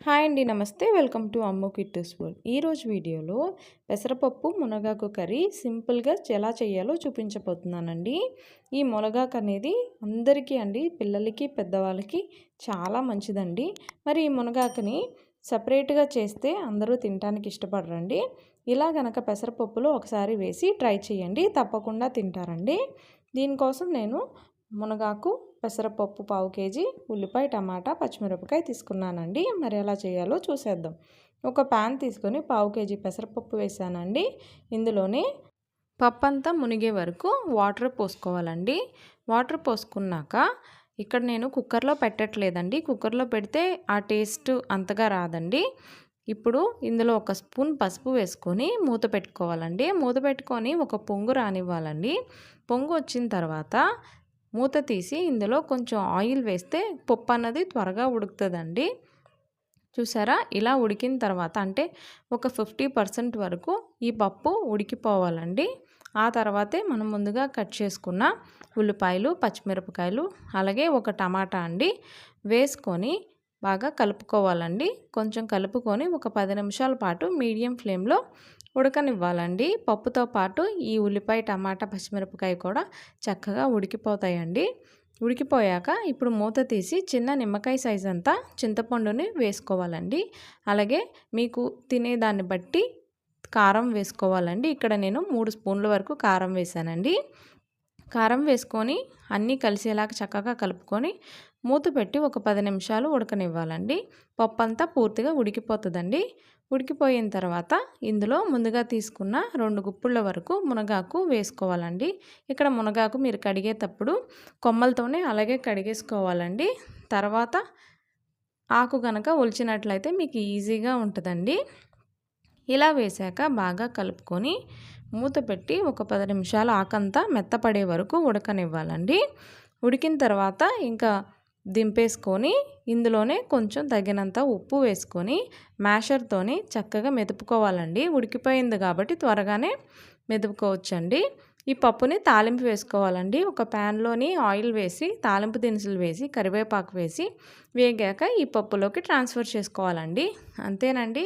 Hi అండి. నమస్తే. Welcome to Ammu Kittu's world. ఈరోజు వీడియోలో పెసరపప్పు మునగాకు కర్రీ సింపుల్గా ఎలా చేయాలో చూపించబోతున్నానండి. ఈ మునగాకు అనేది అందరికీ అండి, పిల్లలకి పెద్దవాళ్ళకి చాలా మంచిదండి. మరి ఈ మునగాకుని సపరేట్గా చేస్తే అందరూ తినడానికి ఇష్టపడరండి. ఇలా గనక పెసరపప్పులో ఒకసారి వేసి ట్రై చేయండి, తప్పకుండా తింటారండి. దీనికోసం నేను మునగాకు, పెసరపప్పు పావు కేజీ, ఉల్లిపాయ, టమాటా, పచ్చిమిరపకాయ తీసుకున్నానండి. మరి ఎలా చేయాలో చూసేద్దాం. ఒక ప్యాన్ తీసుకొని పావు కేజీ పెసరపప్పు వేసానండి. ఇందులోనే పప్పు అంతా మునిగే వరకు వాటర్ పోసుకోవాలండి. వాటర్ పోసుకున్నాక ఇక్కడ నేను కుక్కర్లో పెట్టట్లేదండి. కుక్కర్లో పెడితే ఆ టేస్ట్ అంతగా రాదండి. ఇప్పుడు ఇందులో ఒక స్పూన్ పసుపు వేసుకొని మూత పెట్టుకోవాలండి. మూత పెట్టుకొని ఒక పొంగు రానివ్వాలండి. పొంగు వచ్చిన తర్వాత మూత తీసి ఇందులో కొంచెం ఆయిల్ వేస్తే పప్పు అన్నది త్వరగా ఉడుకుతుందండి. చూసారా, ఇలా ఉడికిన తర్వాత అంటే ఒక 50% వరకు ఈ పప్పు ఉడికిపోవాలండి. ఆ తర్వాతే మనం ముందుగా కట్ చేసుకున్న ఉల్లిపాయలు, పచ్చిమిరపకాయలు, అలాగే ఒక టమాటా అండి వేసుకొని బాగా కలుపుకోవాలండి. కొంచెం కలుపుకొని ఒక 10 నిమిషాల పాటు మీడియం ఫ్లేమ్లో ఉడకనివ్వాలండి. పప్పుతో పాటు ఈ ఉల్లిపాయ, టమాటా, పచ్చిమిరపకాయ కూడా చక్కగా ఉడికిపోతాయండి. ఉడికిపోయాక ఇప్పుడు మూత తీసి చిన్న నిమ్మకాయ సైజ్ అంతా చింతపండుని వేసుకోవాలండి. అలాగే మీకు తినేదాన్ని బట్టి కారం వేసుకోవాలండి. ఇక్కడ నేను 3 స్పూన్ల వరకు కారం వేసానండి. కారం వేసుకొని అన్నీ కలిసేలాగా చక్కగా కలుపుకొని మూత పెట్టి ఒక 10 నిమిషాలు ఉడకనివ్వాలండి. పప్పు అంతా పూర్తిగా ఉడికిపోతుందండి. ఉడికిపోయిన తర్వాత ఇందులో ముందుగా తీసుకున్న 2 గుప్పుళ్ళ వరకు మునగాకు వేసుకోవాలండి. ఇక్కడ మునగాకు మీరు కడిగేటప్పుడు కొమ్మలతోనే అలాగే కడిగేసుకోవాలండి. తర్వాత ఆకు కనుక ఒలిచినట్లయితే మీకు ఈజీగా ఉంటుందండి. ఇలా వేసాక బాగా కలుపుకొని మూత పెట్టి ఒక 10 నిమిషాలు ఆకంతా మెత్తపడే వరకు ఉడకనివ్వాలండి. ఉడికిన తర్వాత ఇంకా దింపేసుకొని ఇందులోనే కొంచెం తగినంత ఉప్పు వేసుకొని మ్యాషర్తోని చక్కగా మెదుపుకోవాలండి. ఉడికిపోయింది కాబట్టి త్వరగానే మెదుపుకోవచ్చండి. ఈ పప్పుని తాలింపు వేసుకోవాలండి. ఒక ప్యాన్లోని ఆయిల్ వేసి తాలింపు దినుసులు వేసి కరివేపాకు వేసి వేగాక ఈ పప్పులోకి ట్రాన్స్ఫర్ చేసుకోవాలండి. అంతేనండి,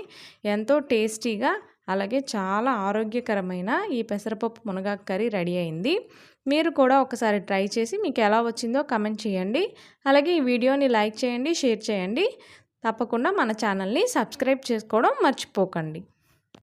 ఎంతో టేస్టీగా అలాగే చాలా ఆరోగ్యకరమైన ఈ పెసరపప్పు మునగాకు కర్రీ రెడీ అయింది. మీరు కూడా ఒకసారి ట్రై చేసి మీకు ఎలా వచ్చిందో కామెంట్ చేయండి. అలాగే ఈ వీడియోని లైక్ చేయండి, షేర్ చేయండి. తప్పకుండా మన ఛానల్ని సబ్స్క్రైబ్ చేసుకోవడం మర్చిపోకండి.